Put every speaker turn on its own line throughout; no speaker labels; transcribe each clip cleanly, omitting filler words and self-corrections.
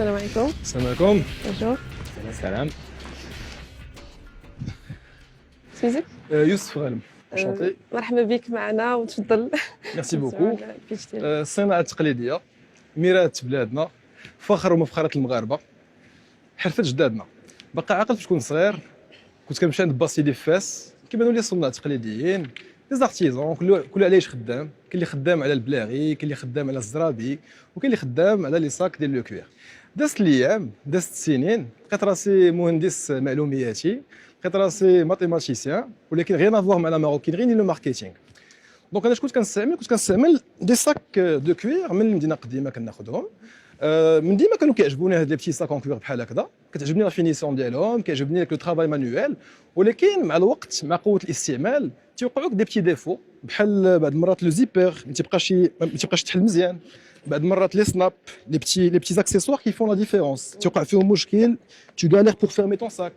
السلام عليكم.
السلام عليكم.
بونجور.
سلام.
سميتك؟
يوسف غانم. شونطي.
مرحبا بك معنا وتفضل.
ميرسي بوكو.
ديالك.
الصناعة التقليدية ميراث بلادنا، فخر ومفخرة المغاربة، حرفة جدادنا. باقي عاقل فاش كنت صغير كنت كنمشي عند با سيدي في فاس كيبانوا لي الصناع التقليديين، لي زارتيزون، كل علاش خدام، كاين اللي خدام على البلاغي، كاين اللي خدام على الزرابي، وكاين اللي خدام على لي صاك ديال لو كوير. دازت الايام، دازت السنين، لقيت راسي مهندس معلومياتي، لقيت راسي ماتيماتيسيان، ولكن غير افواغ مع لا ماروكينري ني لو ماركتينغ. دونك انا كنت كنستعمل دي صاك دو كوير من المدينه القديمه كناخذهم. من ديما كانوا كيعجبوني هاد لي بتي صاك اون كوير بحال هكذا، كتعجبني لا فينيسيون ديالهم، كيعجبني لو ترافاي مانويل، ولكن مع الوقت مع قوه الاستعمال تيوقعوك دي بتي ديفو بحال بعض المرات لو زيبر ما تيبقاش تحل مزيان، بعض المرات لي سناب لي بتي اكسيسوار كي فون لا ديفيرونس توقع فيهم مشكل، tu galères pour fermer ton sac.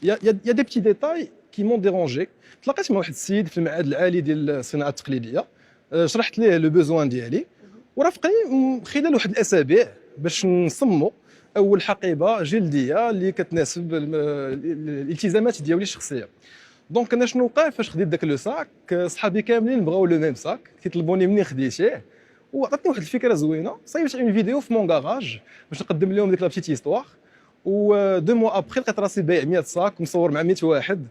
Il y a des petits détails qui m'ont dérangé. تلاقيت مع واحد السيد في المعهد العالي ديال الصناعه التقليديه، شرحت ليه لو بوزوان ديالي، ورافقني خلال واحد الاسابيع باش نصمموا اول حقيبه جلديه اللي كتناسب الالتزامات ديالي الشخصيه. دونك انا شنو وقع فاش خديت داك لو ساك، صحابي كاملين بغاو لو ميم ساك، كيطلبوني منين خديتيه، وعطاتني واحد الفكره زوينه. صايبت اون فيديو في مون كراج باش نقدم لهم ديك لا بتيت هيستوار، و 2 mois après لقيت راسي بايع 100 صاك ومصور مع 100 واحد.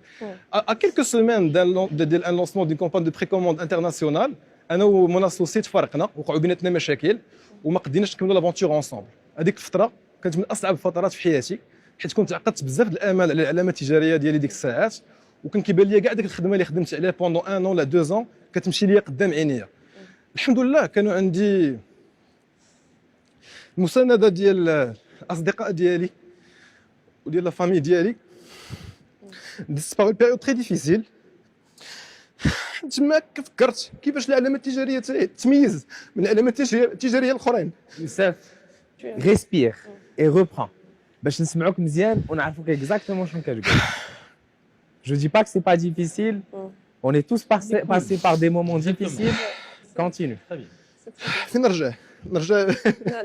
ا كيلكو سيمين ديال ان لونسمون دون كومبان دو بريكوموند انترناسيونال، انا ومون اسوسي تفرقنا، وقعوا بيناتنا مشاكل وما قديناش نكملوا لافونتور اونصومبل. هذيك الفتره كانت من اصعب الفترات في حياتي، حيت كنت عقدت بزاف الامال على العلامه التجاريه ديالي ديك الساعات، وكان كيبان لي كاع ديك الخدمه اللي خدمت عليها بوندون 1 ولا 2 كتمشي ليا قدام عينيا. الحمد لله كانوا عندي المسانده ديال الاصدقاء ديالي وديال لا فامي ديالي. دزت باغ بيريود تري ديفيسيل، تماك فكرت كيفاش العلامه التجاريه تميز من العلامات التجاريه الاخرين.
يوسف ريسبير اي ريبرون باش نسمعوك مزيان ونعرفوك اكزاكتومون شنو كتقول. Je dis pas que c'est pas difficile. On est tous passés par des moments difficiles. Continue.
فين نرجع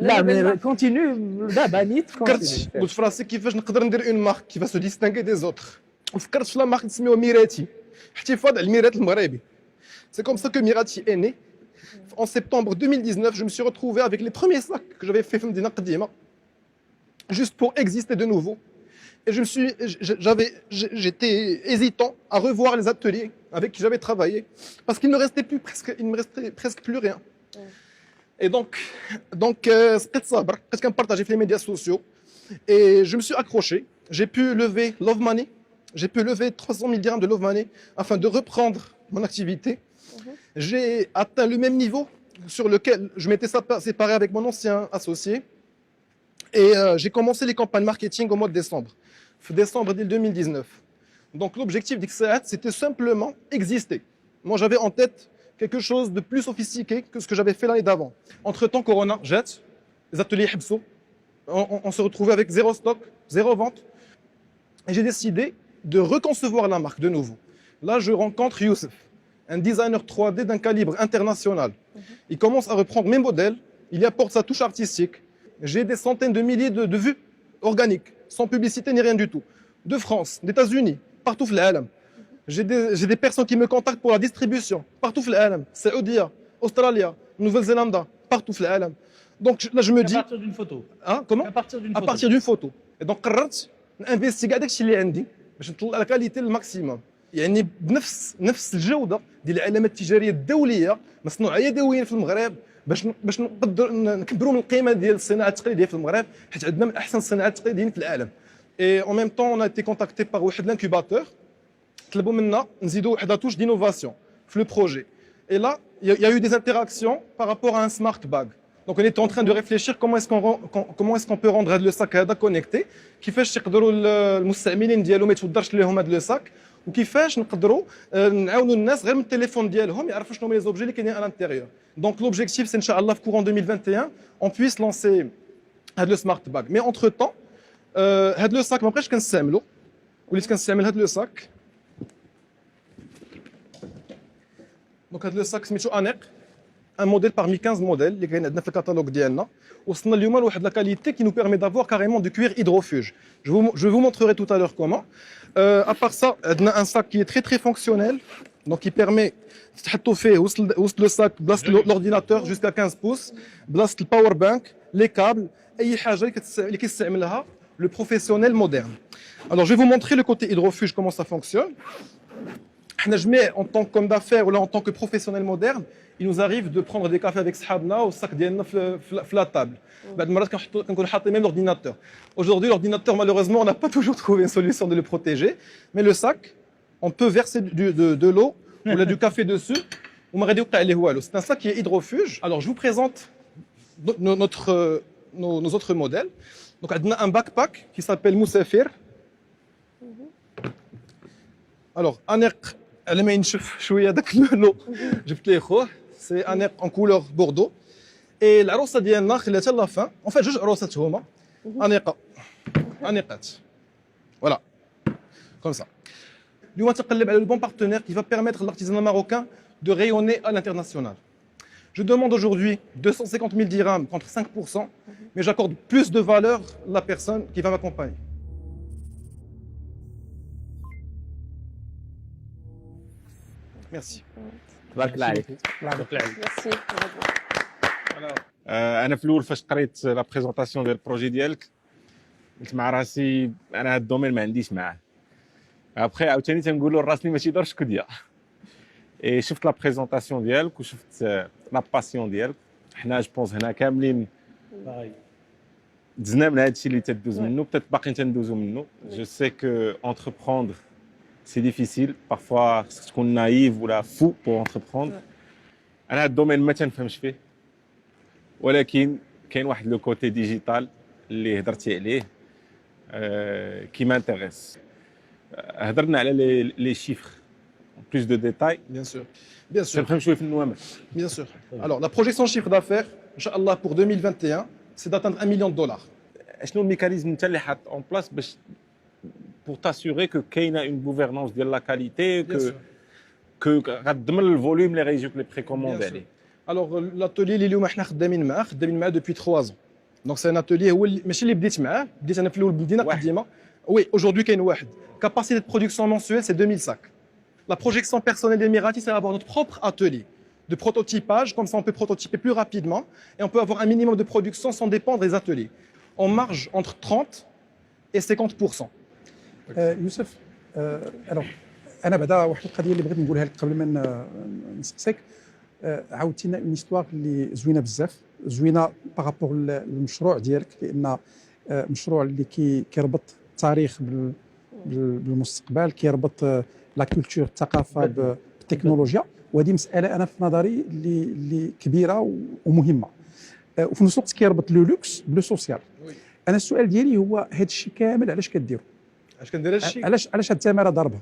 لا mais continue دابا نيت.
فكرت قلت في راسي كيفاش نقدر ندير اون مارك كيفاش سو ديستانغي دي زوتر، وفكرت في لا مارك نسميوها ميراتي، احتفاظ على الميرات المغربي. C'est comme ça que Mirati est né. En septembre 2019, je me suis retrouvé avec les premiers sacs que j'avais fait Medina Qadima, juste pour exister de nouveau. Et j'étais hésitant à revoir les ateliers avec qui j'avais travaillé, parce qu'il ne me restait presque plus rien. Et donc, c'était صابر، parce qu'on partageait les médias sociaux, et je me suis accroché. J'ai pu lever Love Money, j'ai pu lever 300 000 dirhams de Love Money afin de reprendre mon activité. J'ai atteint le même niveau sur lequel je m'étais séparé avec mon ancien associé, et j'ai commencé les campagnes marketing au mois de décembre 2019. Donc l'objectif d'Ixaat, c'était simplement exister. Moi, j'avais en tête quelque chose de plus sophistiqué que ce que j'avais fait l'année d'avant. Entre-temps, Corona jette, les ateliers Hibso, on se retrouvait avec zéro stock, zéro vente. Et j'ai décidé de reconcevoir la marque de nouveau. Là, je rencontre Youssef, un designer 3D d'un calibre international. Il commence à reprendre mes modèles, il y apporte sa touche artistique. J'ai des centaines de milliers de vues organiques, sans publicité ni rien du tout. De France, d'États-Unis, partout dans le monde. J'ai des personnes qui me contactent pour la distribution, partout dans le monde. Saoudia, Australie, Nouvelle-Zélande, partout dans le monde. Donc là, je me dis...
À partir d'une photo.
Hein, comment?
À partir d'une photo.
Et donc, j'investis داك الشيء اللي عندي باش نطلع لا كاليتي الماكسيموم، يعني بنفس الجوده ديال العلامات التجاريه الدوليه مصنوعه يدويا في المغرب، باش نقدر نكبروا من القيمه ديال الصناعه التقليديه في المغرب، حيت عندنا من احسن الصناعات التقليديين في العالم. Et en même temps, on a été contacté par واحد l'incubateur. طلبوا منا نزيدوا واحد touche d'innovation في le projet. Et là, il y a eu des interactions par rapport à un smart bag. Donc on est en train de réfléchir comment est-ce qu'on peut rendre le sac هذا connecté، كيفاش يقدروا المستعملين ديالو ما يتوضرش لهم هذا لو ساك، وكيفاش نقدروا نعاونوا الناس غير من التليفون ديالهم يعرفوا شنو هما لي زوبجي اللي كاينين à l'intérieur. Donc l'objectif c'est inchallah في courant 2021 on puisse lancer هذا لو سمارت باج. Mais entre temps هذا لو ساك ما بقيتش كنستعملو، وليت كنستعمل هذا لو ساك. دونك هذا لو ساك سميتو انيق، un modèle parmi 15 modèles اللي كاين عندنا في الكاتالوج ديالنا وصلنا اليوم لواحد لا كاليتي qui nous permet d'avoir carrément du cuir hydrofuge. Je vous montrerai tout à l'heure comment. À part ça, عندنا un sac qui est très très fonctionnel donc qui permet تحطوا فيه وسط le sac بلاصه l'ordinateur jusqu'à 15 pouces بلاصه الباور بانك les câbles اي حاجه اللي كيستعملها le professionnel moderne. Alors je vais vous montrer le côté hydrofuge comment ça fonctionne. حنا جميع en tant qu'homme d'affaires ou là en tant que professionnel moderne il nous arrive de prendre des cafés avec صحابنا والصاك ديالنا في la table. بعد المرات كنكونوا حاطين même l'ordinateur. Aujourd'hui l'ordinateur malheureusement on n'a pas toujours trouvé une solution de le protéger mais le sac on peut verser de l'eau ou là du café dessus وما غادي يوقع عليه والو. C'est un sac qui est hydrofuge. Alors je vous présente nos autres modèles. Donc on a un backpack qui s'appelle Moussafir. Alors أنيق على ما ينشف شويه داك لو جبت ليه خوه سي أنيق en couleur bordeaux. Et العروسه ديالنا خليتها لا فان en fait جوج عروسات هما أنيقات. Voilà. Comme ça. اليوم تنقلب على le bon partenaire qui va permettre à l'artisanat marocain de rayonner à l'international. Je demande aujourd'hui 250 000 dirhams contre 5%, mais j'accorde plus de valeur à la personne qui va m'accompagner. Merci.
تبارك الله عليك.
ميرسي.
انا في الاول فاش قريت لا بريزونطاسيون ديال البروجي ديالك قلت مع راسي انا هاد الدومين ما عنديش معاه. ابخي عاوتاني تنقولوا راسني ماشي دار شكديه. اي شفت لا بريزونطاسيون ديالك وشفت لا باسيون ديالك. حنا جو بونس هنا كاملين دزنا من هادشي اللي تدوز منه بتات باقيين تندوزو منه. جو سي كو entreprendre c'est difficile parfois خصك تكون نايف ولا فو pour entreprendre. انا هاد الدومين ما تنفهمش فيه ولكن كاين واحد لو كوتي ديجيتال اللي هضرتي عليه كي مانتيريس. هضرنا على لي شيفر plus de détails.
Bien sûr. Bien sûr.
تنفهم شويه في النوامر.
Bien sûr. Alors la projection chiffre d'affaires, Inch'Allah pour 2021, c'est d'atteindre $1 million.
شنو الميكانيزم انت اللي حاط اون بلاس باش pour t'assurer que كاينه une gouvernance ديال لا كاليتي que غتضمن الفوليوم اللي غيجيوك لي بريكوموند عليه.
Alors l'atelier اللي اليوم حنا خدامين معاه depuis 3 ans. Donc c'est un atelier هو ماشي اللي بديت معاه، بديت انا في الاول بدينا قديمه. Oui, aujourd'hui كاين واحد. Capacité de production mensuelle c'est 2000 sacs. La projection personnelle d'Emirati c'est avoir notre propre atelier de prototypage, comme ça on peut prototyper plus rapidement et on peut avoir un minimum de production sans dépendre des ateliers. On marge entre 30 et 50%.
يوسف الو انا بعدا واحد القضيه اللي بغيت نقولها لك قبل ما نسقسيك عاودتي لنا اون هيستوار اللي زوينه بزاف زوينه بارابور للمشروع ديالك لان مشروع اللي كيربط التاريخ بالمستقبل كيربط لا كولتور الثقافه بالتكنولوجيا وهذه مساله انا في نظري اللي كبيره ومهمه وفي نفس الوقت كيربط لو لوكس بلو سوسيال. انا السؤال ديالي هو هذا الشيء كامل علاش كديروا؟
علاش كندير هذا الشيء؟
علاش هاد الثمره ضربها؟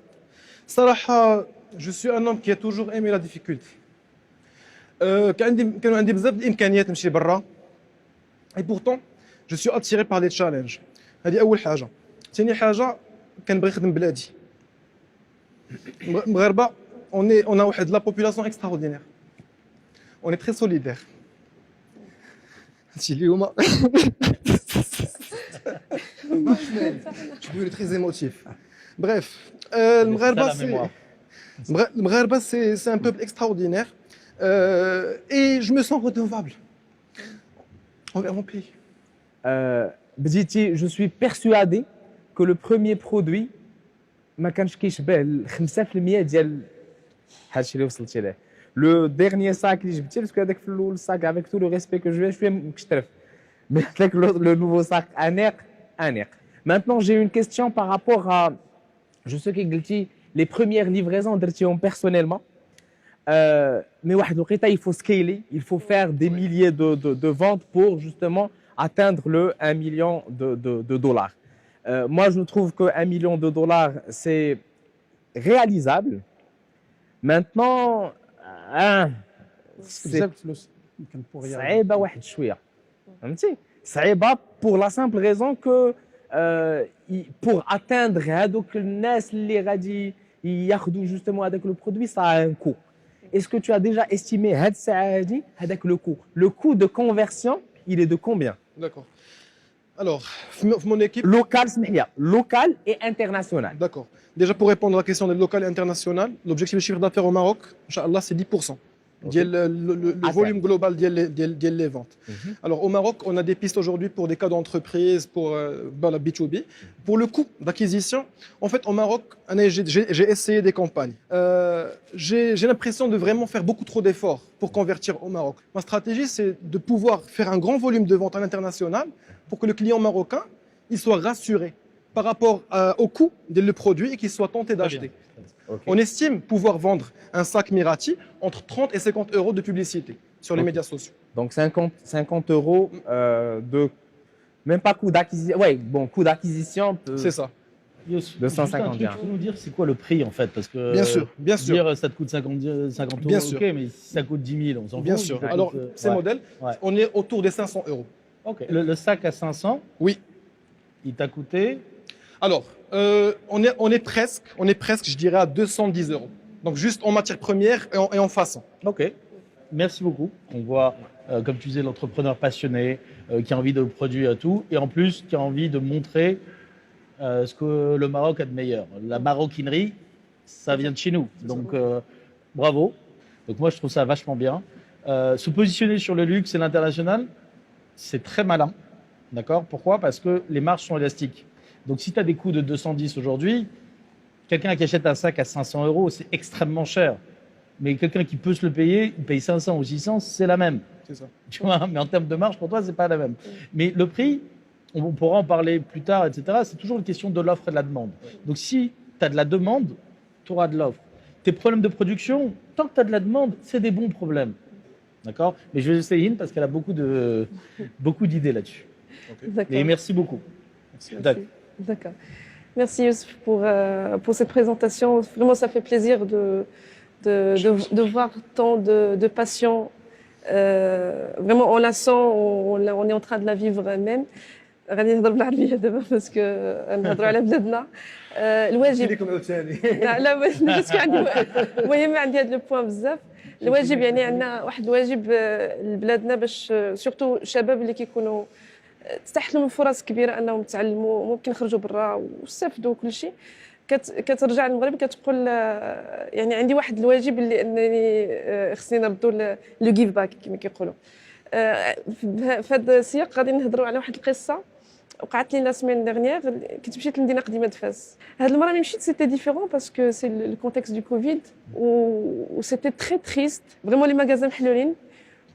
صراحه جو سوي ان homme qui a toujours aimé la difficulté. كانوا عندي بزاف الامكانيات نمشي برا. Et pourtant je suis attiré par les challenges. هذه اول حاجه. ثاني حاجه كنبغي نخدم بلادي. المغاربه on a واحد la population extraordinaire. On est très solidaire. هادشي اليوم Je suis très émotif. Bref, le Maghreb, c'est un peuple extraordinaire et je me sens redevable envers mon pays.
بديتي je suis persuadé que le premier produit ما كانش كيشبه 5% ديال هادشي اللي وصلتي ليه. لو ديرنيي ساك اللي جبتي باسكو هذاك في الاول ساك افيك تو لو ريسبي كو جو شويه مكشترف مي هذاك لو نوفو ساك انيق. Maintenant, j'ai une question par rapport à, je sais que قلتي les premières livraisons درتيهم personnellement. Mais واحد الوقيته il faut scaler, il faut faire des milliers de ventes pour justement atteindre le 1 million de dollars. Moi, je trouve que 1 million de dollars, c'est réalisable. Maintenant, c'est صعيبة واحد شوية. فهمتي؟ صعيبة pour la simple raison que pour atteindre هذوك الناس اللي غادي ياخذوا justement هذاك le produit, ça a un coût. est-ce que tu as déjà estimé هاد الساعة هادي هذاك le coût de conversion il est de combien
D'accord. Alors, mon équipe.
local اسمح لي local et international
D'accord. Déjà, pour répondre à la question des locales et internationales, l'objectif de chiffre d'affaires au Maroc, Inch'Allah, c'est 10%.
Ok.
Le
À
volume global des ventes. Alors, au Maroc, on a des pistes aujourd'hui pour des cas d'entreprise, pour la B2B. Pour le coût d'acquisition, en fait, au Maroc, j'ai essayé des campagnes. J'ai l'impression de vraiment faire beaucoup trop d'efforts pour convertir au Maroc. Ma stratégie, c'est de pouvoir faire un grand volume de ventes à l'international pour que le client marocain il soit rassuré par rapport au coût du produit et qu'il soit tenté d'acheter.
Ok.
On estime pouvoir vendre un sac Mirati entre 30 et 50 euros de publicité sur les
Ok.
médias sociaux.
donc 50 euros de même pas coût d'acquisition ouais bon coût d'acquisition
C'est ça.
Youssef,
De
juste un
150
truc,
dirhams.
tu peux nous dire c'est quoi le prix en fait parce que
Bien sûr, bien sûr.
dire ça te coûte 50 euros,
Bien sûr.
ok, mais si ça coûte 10 000, on s'en fout.
Bien sûr.
Ça coûte,
Alors, ces
ouais.
modèles,
Ouais.
on est autour des 500 euros.
Ok. Le sac à 500,
Oui.
il t'a coûté
Alors, on est presque, je dirais, à 210 euros. Donc, juste en matière première et en façon.
Ok. Merci beaucoup. On voit, comme tu disais, l'entrepreneur passionné qui a envie de produire tout et en plus qui a envie de montrer ce que le Maroc a de meilleur. La maroquinerie, ça vient de chez nous. Donc, bravo. Donc, moi, je trouve ça vachement bien. Se positionner sur le luxe et l'international, c'est très malin. D'accord? Pourquoi? Parce que les marges sont élastiques. Donc, si tu as des coûts de 210 aujourd'hui, quelqu'un qui achète un sac à 500 euros, c'est extrêmement cher. Mais quelqu'un qui peut se le payer, il paye 500 ou 600, c'est la même.
C'est ça.
Tu vois, mais en termes de marge, pour toi, c'est pas la même. Mais le prix, on pourra en parler plus tard, etc. C'est toujours une question de l'offre et de la demande. Donc, si tu as de la demande, tu auras de l'offre. Tes problèmes de production, tant que tu as de la demande, c'est des bons problèmes. D'accord? Mais je vais laisser Yin parce qu'elle a beaucoup d'idées là-dessus.
D'accord.
Et merci beaucoup.
Merci. D'accord. Merci Youssef pour cette présentation. Vraiment, ça fait plaisir de voir tant de passion. Vraiment, on la sent, on est en train de la vivre même. غادي نهضر بالعربيه دابا باسكو نهضروا على بلادنا الواجب لا بس عندي المهم عندي هذا لو بوين بزاف الواجب يعني عندنا واحد الواجب لبلادنا باش سورتو الشباب اللي كيكونوا تتاح لهم فرص كبيره انهم يتعلموا ممكن يخرجوا برا ويستافدوا كل شيء كترجع للمغرب كتقول يعني عندي واحد الواجب اللي انني خصني نردوا لو جيف باك كما كيقولوا في هذا السياق غادي نهضروا على واحد القصه وقعت لي لا سيمين ديرنيير كنت مشيت لمدينه قديمه فاس هاد المره ملي مشيت سيتي ديفيرون باسكو سي لو كونتكست دو كوفيد و سيتي تري تريست فريمون لي ماغازان محلولين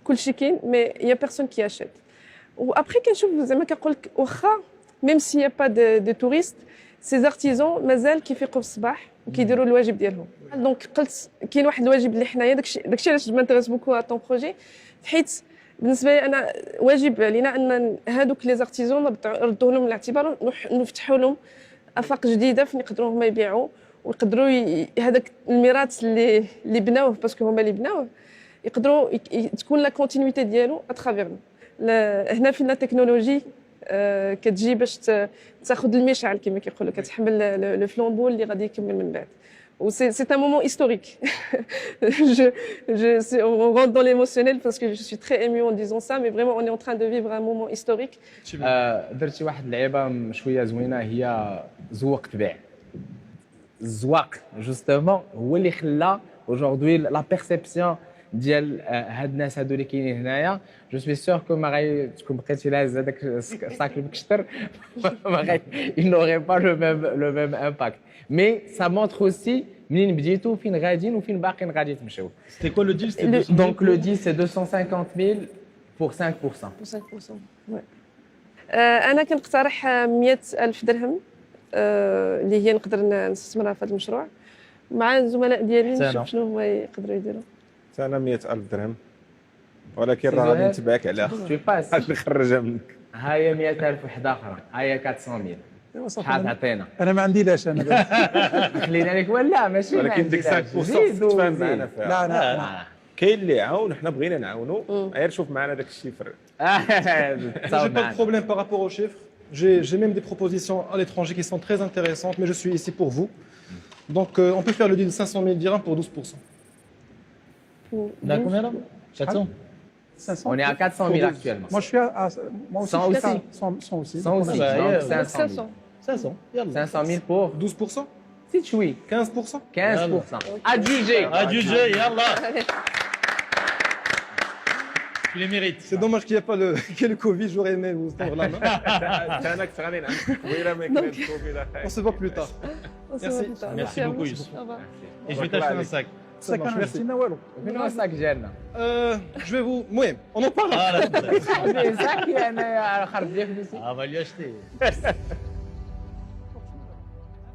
كلشي كاين مي يا بيرسون كي اشيت وابخي كنشوف زعما كنقول لك واخا ميم سي يا با دو توريست سي زارتيزون مازال كيفيقوا في الصباح وكيديروا الواجب ديالهم دونك قلت كاين واحد الواجب اللي حنايا داكشي علاش مانتيريس بوكو ا طون بروجي حيت بالنسبه لي انا واجب علينا ان هذوك لي زارتيزون نردوا لهم الاعتبار نفتحوا لهم افاق جديده فين يقدروا هما يبيعوا ويقدروا هذاك الميراث اللي بناوه باسكو هما اللي بناوه يقدروا تكون لا كونتينيتي ديالو اترافيرنا هنا فين لا تكنولوجي كتجي باش تاخذ المشعل كما كيقولوا كتحمل لو فلومبو اللي غادي يكمل من بعد. C'est un moment historique. On rentre dans l'émotionnel parce que je suis très émue en disant ça, mais vraiment, on est en train de vivre un moment historique.
درتي واحد اللعيبه شويه زوينه هي زوق تبيع الزواق جوستومون هو اللي خلى aujourd'hui لا بيرسيبسيون ديال هاد الناس هادو اللي كاينين هنايا جو سوي سور كو ما غادي تكون بقيتي لاز هذاك الساك المكشتر ما غادي il n'aurait pas le même impact mais ça montre aussi منين بديتو فين غاديين وفين باقيين غادي تمشيو.
C'était quoi le deal? C'était 200 000
Donc le deal c'est 250 000 pour 5%.
Pour 5%. Ouais. أنا كنقترح 100,000 درهم اللي هي نقدر نستثمرها في هذا المشروع مع الزملاء ديالي نشوف شنو هما يقدروا يديروا.
انا 100,000 درهم ولكن راه غادي نتبعك عليها
Tu passes.
غادي نخرجها منك.
هاي 100,000 وحده اخرى هاي 400,000 شحال تعطينا؟
انا ما عندي لاش انا
خلينا لك ولا ماشي
ولكن ديك 5% تتفاهم معنا فيها.
لا انا
كاين اللي يعاون حنا بغينا نعاونوا غير شوف معنا داك الشيفر.
J'ai pas de problème par rapport aux chiffres. J'ai même des propositions à l'étranger qui sont très intéressantes, mais je suis ici pour vous. Donc, on peut faire le deal de 500 000 dirhams pour 12%.
ou
On est à combien là 400
500.
On est à 400 000 actuellement.
Moi, je suis moi aussi.
100 aussi.
100 aussi.
100 aussi.
bah,
Donc,
yeah,
500 000.
500.
500. Yallah.
500 000 pour
12%,
Titchoui.
15%.
15%. Adjugé.
Adjugé, yallah. Tu les mérites.
C'est dommage qu'il n'y ait pas le, qu'il y ait le Covid, j'aurais aimé vous tendre la main. On se voit plus tard.
On se
Merci.
voit plus tard.
Merci
à
beaucoup,
vous.
Youssouf.
Au revoir.
Et je vais t'acheter un sac.
Ça
marche,
كان
merci.
عرفتينا والو.
Venons sac gêne.
Je vais vous. Oui, on en parle.
Ah, là,
Des sacs, il y en a à la
Ah, on va lui acheter.